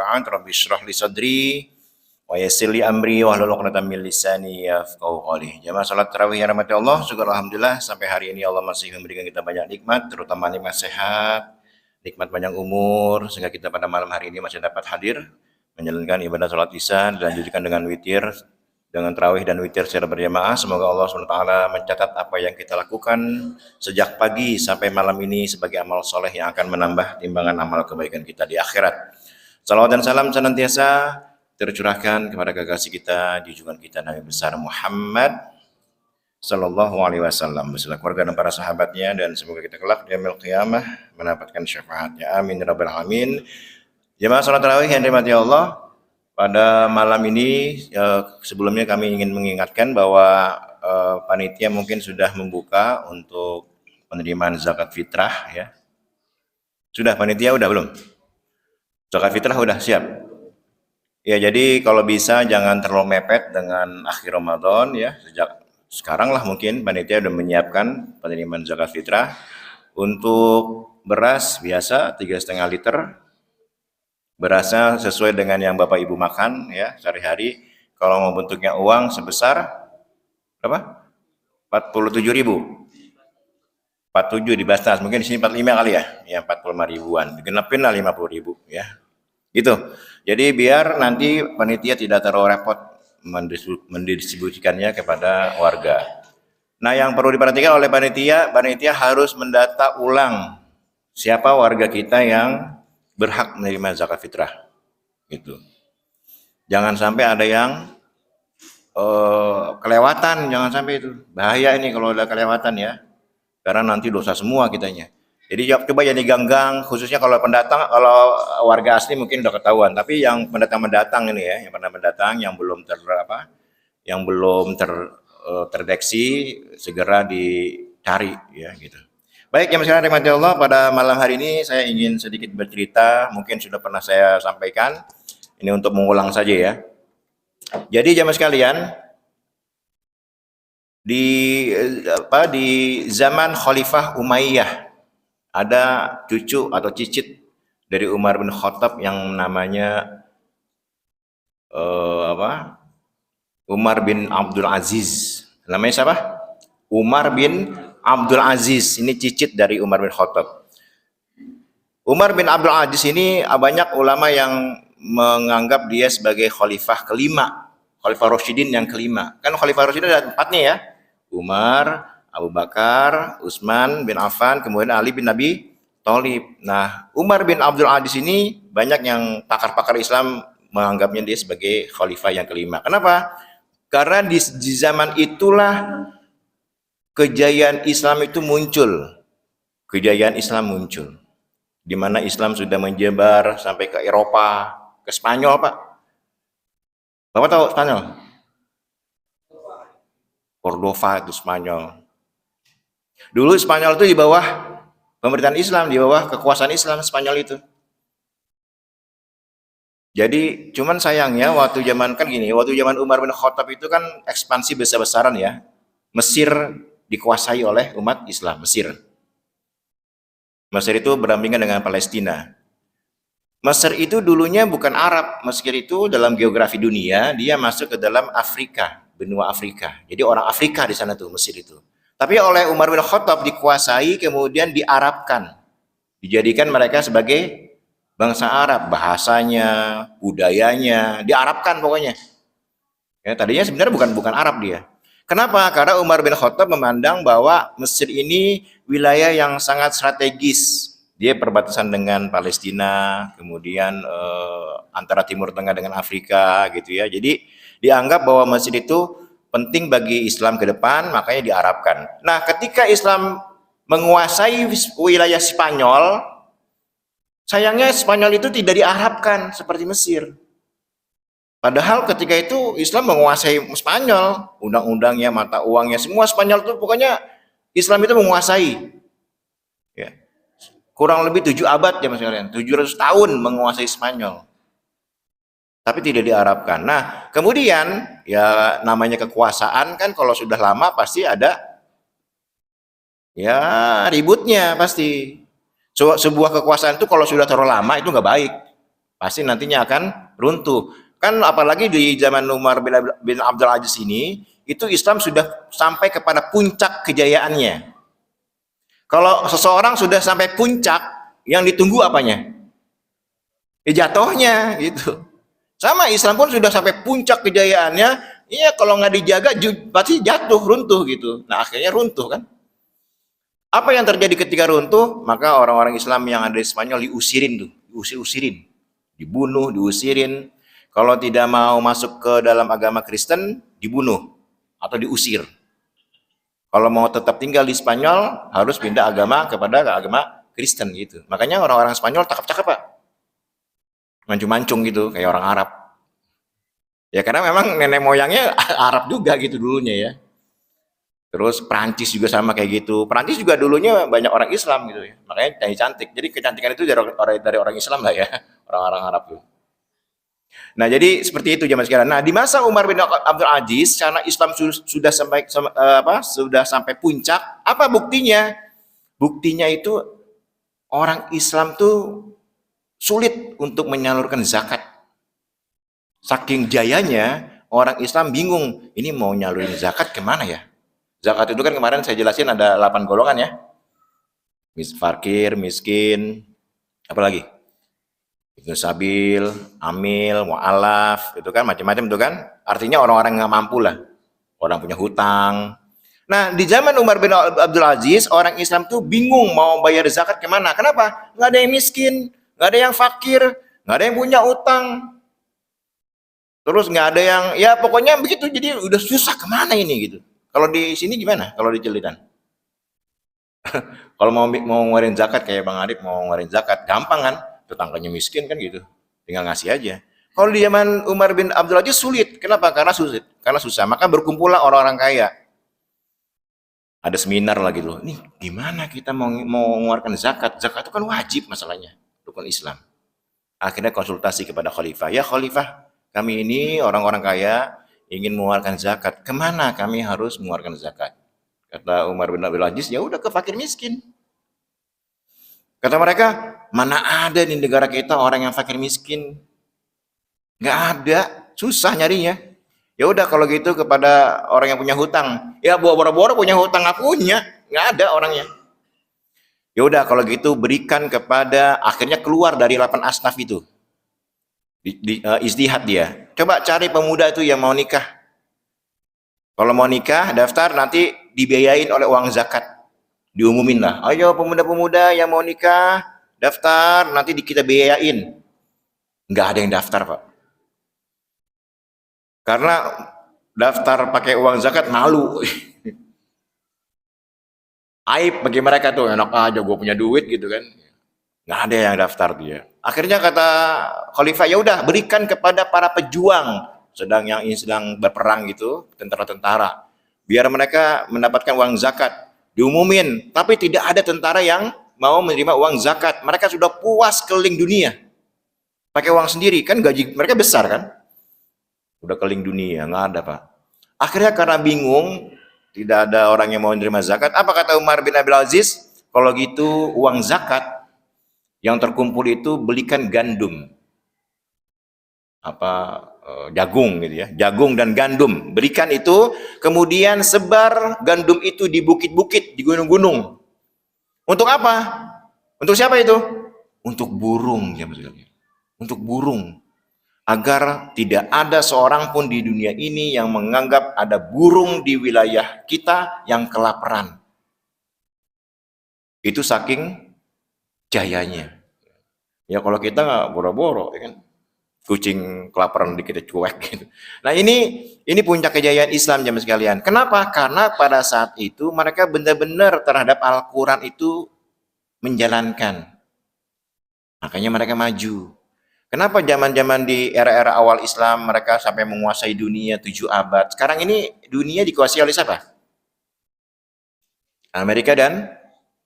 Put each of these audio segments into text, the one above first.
ba'd, rabbi shrah li sadri wa yassir li amri wahlul 'uqdatam min lisani yafqahu qawli. Jamaah salat tarawih yang rahmati Allah, syukur alhamdulillah sampai hari ini Allah masih memberikan kita banyak nikmat, terutama nikmat sehat, nikmat panjang umur, sehingga kita pada malam hari ini masih dapat hadir menjalankan ibadah salat Isya, dilanjutkan dengan witir, dengan tarawih dan witir secara berjamaah. Semoga Allah SWT mencatat apa yang kita lakukan sejak pagi sampai malam ini sebagai amal soleh yang akan menambah timbangan amal kebaikan kita di akhirat. Salawat dan salam senantiasa tercurahkan kepada kekasih kita, junjungan kita Nabi besar Muhammad Sallallahu Alaihi Wasallam beserta keluarga dan para sahabatnya, dan semoga kita kelak di yaumil qiyamah mendapatkan syafaatnya. Amin ya rabbal alamin. Jemaah salat tarawih yang dirahmati Allah, pada malam ini sebelumnya kami ingin mengingatkan bahwa panitia mungkin sudah membuka untuk penerimaan zakat fitrah ya. Sudah panitia udah belum? Zakat fitrah udah siap? Ya, jadi kalau bisa jangan terlalu mepet dengan akhir Ramadan ya. Sejak sekarang lah mungkin panitia sudah menyiapkan penerimaan zakat fitrah. Untuk beras biasa 3,5 liter. Berasnya sesuai dengan yang Bapak Ibu makan ya sehari-hari. Kalau mau bentuknya uang sebesar berapa? 47.000. 47 di Basnas, mungkin di sini 45 kali ya. Ya 45 ribuan. Digenepin lah 50.000 ya. Gitu. Jadi biar nanti panitia tidak terlalu repot mendistribusikannya kepada warga. Nah, yang perlu diperhatikan oleh panitia harus mendata ulang siapa warga kita yang berhak menerima zakat fitrah, gitu. Jangan sampai ada yang kelewatan, jangan sampai itu. Bahaya ini kalau ada kelewatan ya, karena nanti dosa semua kitanya. Jadi coba jangan diganggang, khususnya kalau pendatang, kalau warga asli mungkin udah ketahuan, tapi yang pendatang ini ya, yang pernah mendatang, yang belum terdeteksi, segera dicari ya, gitu. Baik, yang sekalian rahmati Allah, pada malam hari ini saya ingin sedikit bercerita, mungkin sudah pernah saya sampaikan, ini untuk mengulang saja ya. Jadi jamaah sekalian, di zaman Khalifah Umayyah ada cucu atau cicit dari Umar bin Khattab yang namanya Umar bin Abdul Aziz. Namanya siapa? Umar bin Abdul Aziz, ini cicit dari Umar bin Khattab. Umar bin Abdul Aziz ini banyak ulama yang menganggap dia sebagai khalifah kelima, khalifah Rasyidin yang kelima. Kan khalifah Rasyidin ada 4-nya ya. Umar, Abu Bakar, Utsman bin Affan, kemudian Ali bin Abi Thalib. Nah, Umar bin Abdul Aziz ini banyak yang pakar-pakar Islam menganggapnya dia sebagai khalifah yang kelima. Kenapa? Karena di zaman itulah kejayaan Islam itu muncul. Kejayaan Islam muncul. Di mana Islam sudah menyebar sampai ke Eropa, ke Spanyol, Pak. Bapak tahu Spanyol? Cordova itu Spanyol. Dulu Spanyol itu di bawah pemerintahan Islam, di bawah kekuasaan Islam Spanyol itu. Jadi cuman sayangnya waktu zaman Umar bin Khattab itu kan ekspansi besar-besaran ya. Mesir dikuasai oleh umat Islam, Mesir. Mesir itu berdampingan dengan Palestina. Mesir itu dulunya bukan Arab. Mesir itu dalam geografi dunia dia masuk ke dalam Afrika, benua Afrika. Jadi orang Afrika di sana tuh Mesir itu. Tapi oleh Umar bin Khattab dikuasai, kemudian diarabkan. Dijadikan mereka sebagai bangsa Arab, bahasanya, budayanya, diarabkan pokoknya. Ya, tadinya sebenarnya bukan Arab dia. Kenapa? Karena Umar bin Khattab memandang bahwa Mesir ini wilayah yang sangat strategis. Dia perbatasan dengan Palestina, kemudian antara Timur Tengah dengan Afrika gitu ya. Jadi dianggap bahwa Mesir itu penting bagi Islam ke depan, makanya diarabkan. Nah, ketika Islam menguasai wilayah Spanyol, sayangnya Spanyol itu tidak diarabkan seperti Mesir. Padahal ketika itu Islam menguasai Spanyol, undang-undangnya, mata uangnya, semua Spanyol itu pokoknya Islam itu menguasai. Ya. Kurang lebih 7 abad ya Mas kalian, 700 tahun menguasai Spanyol. Tapi tidak diarabkan. Nah, kemudian ya namanya kekuasaan kan kalau sudah lama pasti ada ya ributnya pasti. Sebuah kekuasaan itu kalau sudah terlalu lama itu nggak baik. Pasti nantinya akan runtuh. Kan apalagi di zaman Umar bin Abdul Aziz ini, itu Islam sudah sampai kepada puncak kejayaannya. Kalau seseorang sudah sampai puncak, yang ditunggu apanya? Jatuhnya gitu. Sama Islam pun sudah sampai puncak kejayaannya, iya kalau nggak dijaga pasti jatuh, runtuh gitu. Nah akhirnya runtuh kan. Apa yang terjadi ketika runtuh? Maka orang-orang Islam yang ada di Spanyol diusirin tuh, diusir-usirin, dibunuh, diusirin. Kalau tidak mau masuk ke dalam agama Kristen, dibunuh atau diusir. Kalau mau tetap tinggal di Spanyol, harus pindah agama kepada agama Kristen gitu. Makanya orang-orang Spanyol cakep-cakep Pak, mancung-mancung gitu, kayak orang Arab. Ya karena memang nenek moyangnya Arab juga gitu dulunya ya. Terus Perancis juga sama kayak gitu. Perancis juga dulunya banyak orang Islam gitu ya. Makanya cantik. Jadi kecantikan itu dari orang Islam lah ya, orang-orang Arab tuh. Nah, jadi seperti itu zaman sekarang. Nah, di masa Umar bin Abdul Aziz, karena Islam sudah sampai puncak, apa buktinya? Buktinya itu orang Islam tuh sulit untuk menyalurkan zakat. Saking jayanya, orang Islam bingung, ini mau nyalurin zakat kemana ya? Zakat itu kan kemarin saya jelasin ada 8 golongan ya. Fakir, miskin, apa lagi? Ibnu Sabil, Amil, Mu'alaf, itu kan macam-macam itu kan. Artinya orang-orang nggak mampu lah. Orang punya hutang. Nah, di zaman Umar bin Abdul Aziz, orang Islam tuh bingung mau bayar zakat kemana. Kenapa? Nggak ada yang miskin, nggak ada yang fakir, nggak ada yang punya utang. Terus nggak ada yang, ya pokoknya begitu. Jadi udah susah kemana ini gitu. Kalau di sini gimana? Kalau di Celitan? Kalau mau ngeluarin zakat kayak Bang Arif mau ngeluarin zakat, gampang kan? Tetangganya miskin kan gitu. Tinggal ngasih aja. Kalau di zaman Umar bin Abdul Aziz sulit. Kenapa? Karena sulit. Karena susah. Maka berkumpullah orang-orang kaya. Ada seminar lah gitu. Nih gimana kita mau mengeluarkan zakat? Zakat itu kan wajib masalahnya. Rukun Islam. Akhirnya konsultasi kepada khalifah. Ya khalifah, kami ini orang-orang kaya ingin mengeluarkan zakat. Kemana kami harus mengeluarkan zakat? Kata Umar bin Abdul Aziz, ya udah ke fakir miskin. Kata mereka, mana ada di negara kita orang yang fakir miskin? Nggak ada, susah nyarinya. Ya udah kalau gitu kepada orang yang punya hutang. Ya boro-boro punya hutang, nggak punya, nggak ada orangnya. Ya udah kalau gitu berikan kepada, akhirnya keluar dari 8 asnaf itu. Ijtihad dia. Coba cari pemuda itu yang mau nikah. Kalau mau nikah, daftar nanti dibiayain oleh uang zakat. Diumumin lah, ayo pemuda-pemuda yang mau nikah, daftar, nanti kita biayain. Nggak ada yang daftar, Pak. Karena daftar pakai uang zakat malu. Aib bagi mereka tuh, enak aja gue punya duit gitu kan. Nggak ada yang daftar dia. Akhirnya kata khalifah, ya udah berikan kepada para pejuang sedang berperang gitu, tentara-tentara. Biar mereka mendapatkan uang zakat. Diumumin, tapi tidak ada tentara yang mau menerima uang zakat. Mereka sudah puas keliling dunia. Pakai uang sendiri, kan gaji mereka besar kan. Udah keliling dunia, nggak ada Pak. Akhirnya karena bingung, tidak ada orang yang mau menerima zakat. Apa kata Umar bin Abdul Aziz? Kalau gitu uang zakat yang terkumpul itu belikan gandum. Jagung gitu ya, jagung dan gandum, berikan itu, kemudian sebar gandum itu di bukit-bukit, di gunung-gunung. Untuk apa? Untuk siapa itu? Untuk burung ya maksudnya. Untuk burung, agar tidak ada seorang pun di dunia ini yang menganggap ada burung di wilayah kita yang kelaparan. Itu saking jayanya. Ya kalau kita nggak boro-boro ya kan. Kucing kelaparan dikit cuek gitu. Nah ini puncak kejayaan Islam jemaah sekalian. Kenapa? Karena pada saat itu mereka benar-benar terhadap Al-Quran itu menjalankan. Makanya mereka maju. Kenapa zaman-zaman di era-era awal Islam mereka sampai menguasai dunia 7 abad. Sekarang ini dunia dikuasai oleh siapa? Amerika dan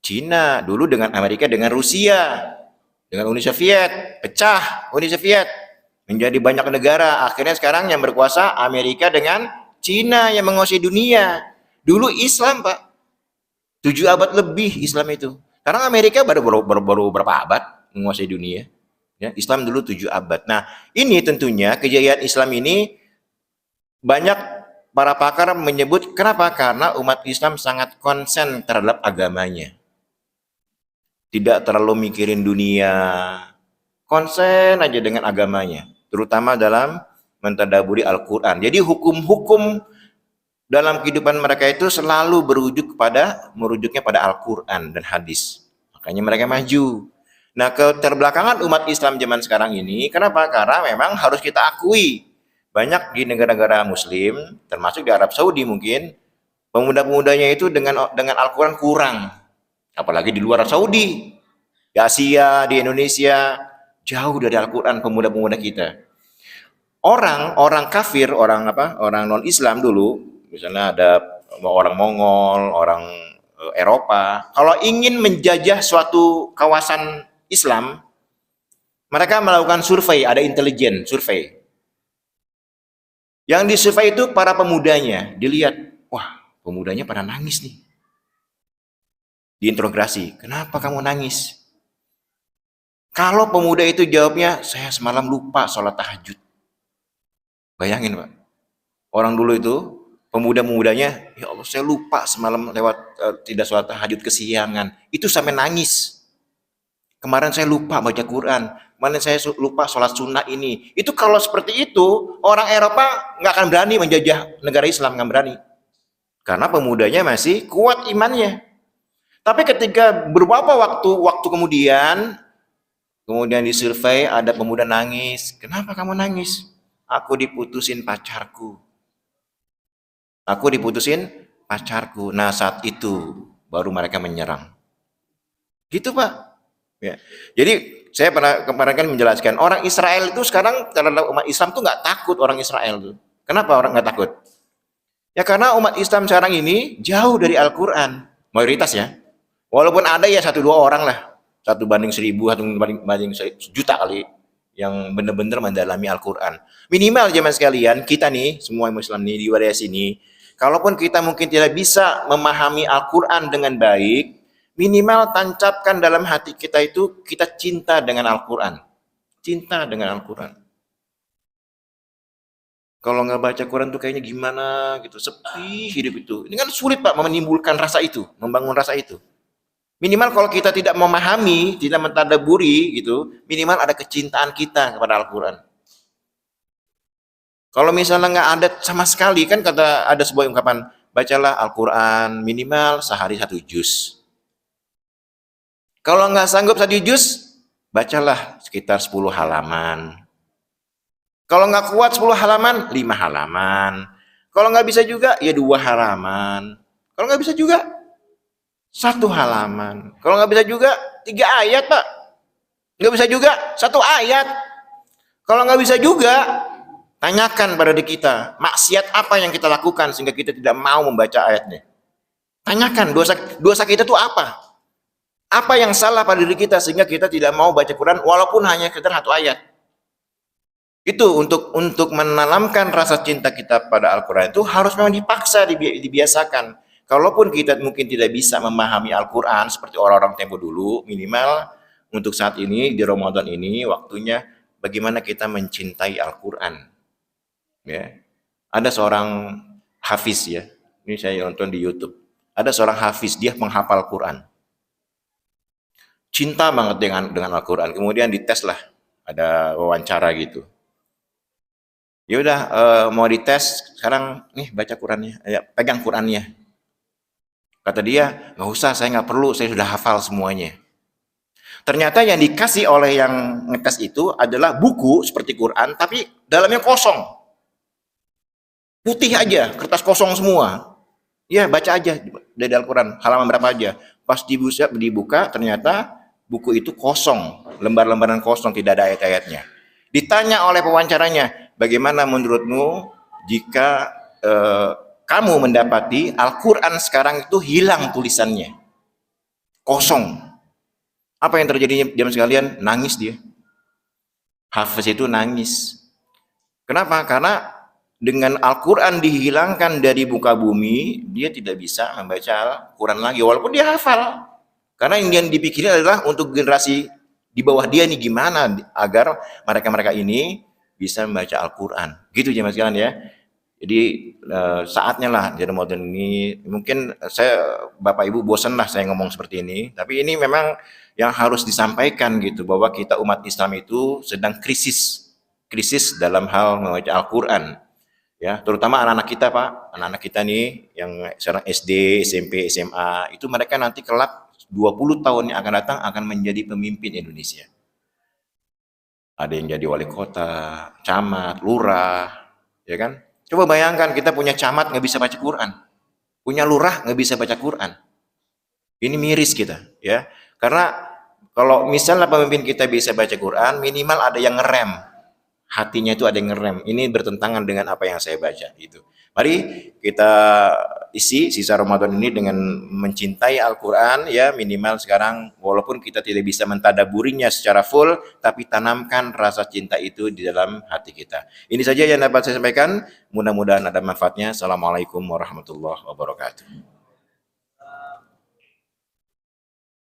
Cina. Dulu dengan Amerika dengan Rusia. Dengan Uni Soviet. Pecah Uni Soviet. Menjadi banyak negara. Akhirnya sekarang yang berkuasa Amerika dengan Cina yang menguasai dunia. Dulu Islam Pak. 7 abad lebih Islam itu. Sekarang Amerika baru berapa abad menguasai dunia. Ya, Islam dulu 7 abad. Nah, ini tentunya kejayaan Islam ini banyak para pakar menyebut kenapa? Karena umat Islam sangat konsen terhadap agamanya. Tidak terlalu mikirin dunia, konsen aja dengan agamanya, terutama dalam mentadaburi Al-Quran. Jadi hukum-hukum dalam kehidupan mereka itu selalu merujuknya pada Al-Quran dan hadis. Makanya mereka maju. Nah, keterbelakangan umat Islam zaman sekarang ini, kenapa? Karena memang harus kita akui, banyak di negara-negara Muslim, termasuk di Arab Saudi mungkin, pemuda-pemudanya itu dengan Al-Quran kurang. Apalagi di luar Arab Saudi, di Asia, di Indonesia, jauh dari Al-Quran pemuda-pemuda kita. Orang kafir, orang non-Islam dulu, misalnya ada orang Mongol, orang Eropa, kalau ingin menjajah suatu kawasan Islam, mereka melakukan survei, ada intelijen survei. Yang disurvei itu para pemudanya, dilihat, wah pemudanya pada nangis nih. Diinterogasi, kenapa kamu nangis? Kalau pemuda itu jawabnya, saya semalam lupa sholat tahajud. Bayangin Pak, orang dulu itu, pemuda-pemudanya, ya Allah saya lupa semalam lewat tidak sholat tahajud kesiangan. Itu sampai nangis. Kemarin saya lupa baca Quran, kemarin saya lupa sholat sunnah ini. Itu kalau seperti itu, orang Eropa nggak akan berani menjajah negara Islam, nggak berani. Karena pemudanya masih kuat imannya. Tapi ketika beberapa waktu kemudian disurvei, ada pemuda nangis. Kenapa kamu nangis? Aku diputusin pacarku. Aku diputusin pacarku. Nah saat itu baru mereka menyerang. Gitu Pak. Ya. Jadi saya kemarin kan menjelaskan orang Israel itu sekarang terhadap umat Islam tuh nggak takut orang Israel tuh. Kenapa orang nggak takut? Ya karena umat Islam sekarang ini jauh dari Al-Quran, mayoritas ya. Walaupun ada ya 1-2 orang lah, 1 banding 1000, 1 banding 1 juta kali yang benar-benar mendalami Al-Quran. Minimal zaman sekalian kita nih semua Muslim nih di wilayah sini, kalaupun kita mungkin tidak bisa memahami Al-Quran dengan baik, minimal tancapkan dalam hati kita itu kita cinta dengan Al-Quran. Cinta dengan Al-Quran. Kalau nggak baca Quran tuh kayaknya gimana gitu, sepi hidup itu. Ini kan sulit Pak menimbulkan rasa itu, membangun rasa itu. Minimal kalau kita tidak memahami, tidak mentadaburi gitu, minimal ada kecintaan kita kepada Al-Quran. Kalau misalnya nggak ada sama sekali, kan kata ada sebuah ungkapan, bacalah Al-Quran minimal sehari 1 juz. Kalau nggak sanggup 1 juz, bacalah sekitar 10 halaman. Kalau nggak kuat 10 halaman, 5 halaman. Kalau nggak bisa juga, ya 2 halaman. Kalau nggak bisa juga, 1 halaman. Kalau nggak bisa juga, 3 ayat Pak. Nggak bisa juga, 1 ayat. Kalau nggak bisa juga, tanyakan pada diri kita, maksiat apa yang kita lakukan sehingga kita tidak mau membaca ayatnya. Tanyakan, dosa kita itu apa? Apa yang salah pada diri kita sehingga kita tidak mau baca Quran walaupun hanya sekitar 1 ayat. Itu untuk menanamkan rasa cinta kita pada Al-Quran itu harus memang dipaksa, dibiasakan. Kalaupun kita mungkin tidak bisa memahami Al-Quran seperti orang-orang tempo dulu, minimal untuk saat ini, di Ramadan ini, waktunya bagaimana kita mencintai Al-Quran. Ya. Ada seorang hafiz ya, ini saya nonton di YouTube. Ada seorang hafiz, dia menghafal Quran. Cinta banget dengan Al-Quran. Kemudian dites lah, ada wawancara gitu. Ya udah mau dites sekarang nih baca Qurannya, ya, pegang Qurannya. Kata dia, nggak usah, saya nggak perlu, saya sudah hafal semuanya. Ternyata yang dikasih oleh yang ngetes itu adalah buku seperti Quran, tapi dalamnya kosong. Putih aja, kertas kosong semua. Ya baca aja dari Al-Quran, halaman berapa aja. Pas dibuka, ternyata buku itu kosong, lembar-lembaran kosong, tidak ada ayat-ayatnya. Ditanya oleh pewawancaranya, bagaimana menurutmu jika kamu mendapati Al-Quran sekarang itu hilang tulisannya, kosong? Apa yang terjadi jamaah sekalian? Nangis dia. Hafiz itu nangis. Kenapa? Karena dengan Al-Quran dihilangkan dari muka bumi, dia tidak bisa membaca Al-Quran lagi, walaupun dia hafal. Karena yang dipikirkan adalah untuk generasi Di bawah dia nih gimana agar mereka-mereka ini bisa membaca Al-Quran. Gitu jemaah sekalian ya. Jadi saatnya lah di Ramadan ini, mungkin saya Bapak Ibu bosan lah saya ngomong seperti ini, tapi ini memang yang harus disampaikan gitu, bahwa kita umat Islam itu sedang krisis dalam hal membaca Al-Quran, ya, terutama anak-anak kita Pak, anak-anak kita nih yang sekarang SD, SMP, SMA, itu mereka nanti kelak 20 tahun yang akan datang akan menjadi pemimpin Indonesia. Ada yang jadi wali kota, camat, lurah, ya kan? Coba bayangkan kita punya camat nggak bisa baca Quran, punya lurah nggak bisa baca Quran. Ini miris kita, ya. Karena kalau misalnya pemimpin kita bisa baca Quran, minimal ada yang ngerem. Hatinya itu ada yang ngerem. Ini bertentangan dengan apa yang saya baca. Itu. Mari kita isi sisa Ramadan ini dengan mencintai Al-Quran, ya, minimal sekarang walaupun kita tidak bisa mentadaburinya secara full, tapi tanamkan rasa cinta itu di dalam hati kita. Ini saja yang dapat saya sampaikan. Mudah-mudahan ada manfaatnya. Assalamualaikum warahmatullahi wabarakatuh.